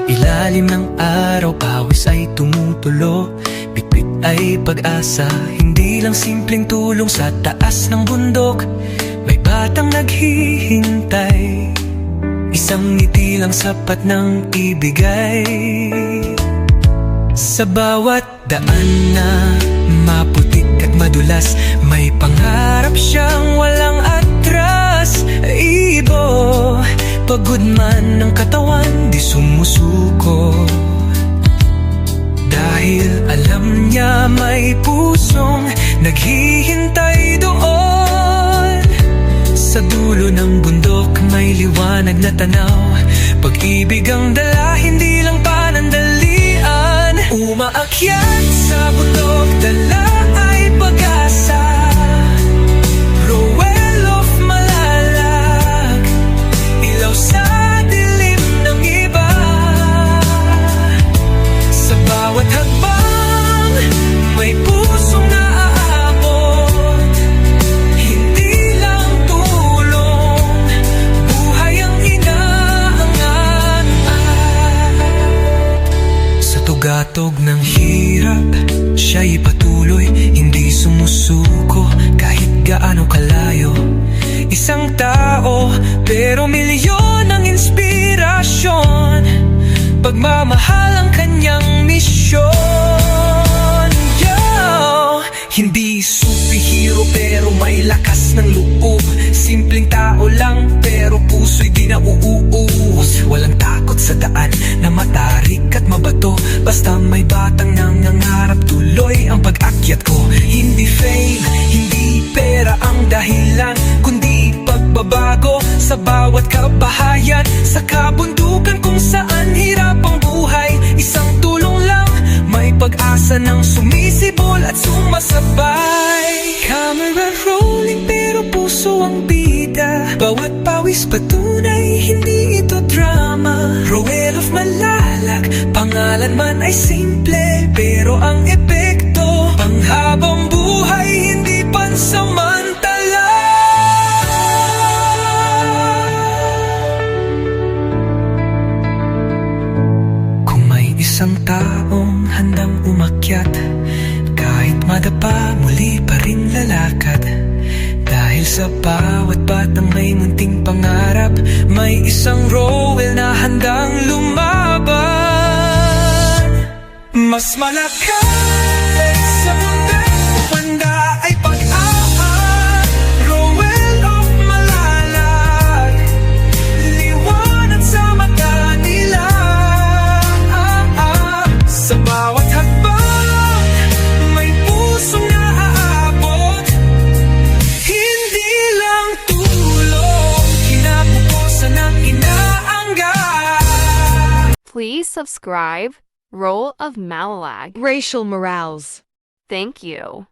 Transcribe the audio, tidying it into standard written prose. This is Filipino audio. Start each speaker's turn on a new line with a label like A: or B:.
A: Ilalim ng araw, pawis ay tumutulo. Bitbit ay pag-asa, hindi lang simpleng tulong. Sa taas ng bundok, may batang naghihintay. Isang ngiti lang sapat ng ibigay. Sa bawat daan na maputik at madulas, may pangarap siyang walang atras. Ibo, pagod man ng katawan, di sumusuko. Dahil alam niya may pusong naghihintay doon. Sa dulo ng bundok may liwanag na tanaw. Pag-ibig ang dala, hindi lang panandalian. Umaakyat sa bundok, dala ay pag-asa. Rowell of Malalag, ilaw sa dilim ng iba. Sa bawat hakbang, may pusong naaabot. Hindi lang tulong, buhay ang inaangat. Sa tugatog ng hirap, siya'y patuloy, hindi sumusuko kahit gaano kalayo. Isang tao, pero milyon ang inspirasyon. Pagmamahal ang kanyang misyon. Yo! Hindi superhero pero may lakas ng loob. Simpleng tao lang pero puso'y di nauuus. Walang takot sa daan na matarik at mabato. Basta may batang nangangarap, tuloy ang pag-akyat ko. Hindi fame, hindi pera ang dahilan, kundi pagbabago sa bawat kabahayan. Sa kabundukan kung saan hirap ang buhay, isang tulong lang, may pag-asa ng sumisibol at sumasabay. Camera rolling pero puso ang bida. Bawat pawis patunay, hindi ito drama. Rowell of Malalag, pangalan man ay simple, pero ang epekto panghabang buhay, hindi pansamantala. Kung may isang taong handang umakyat, kahit madapa, muli pa rin lalakad. Dahil sa bawat batang may munting pangarap, may isang Rowell na handang lumaban. Mas malakas sa mundong banda ay pag-aak. Rowell of Malalag, liwanag sa mata nila. Sa bawat hakbang, may pusong naaabot. Hindi lang tulong, kinapukusan ng inaangga.
B: Please subscribe Rowell of Malalag.
C: Rachel Morales.
B: Thank you.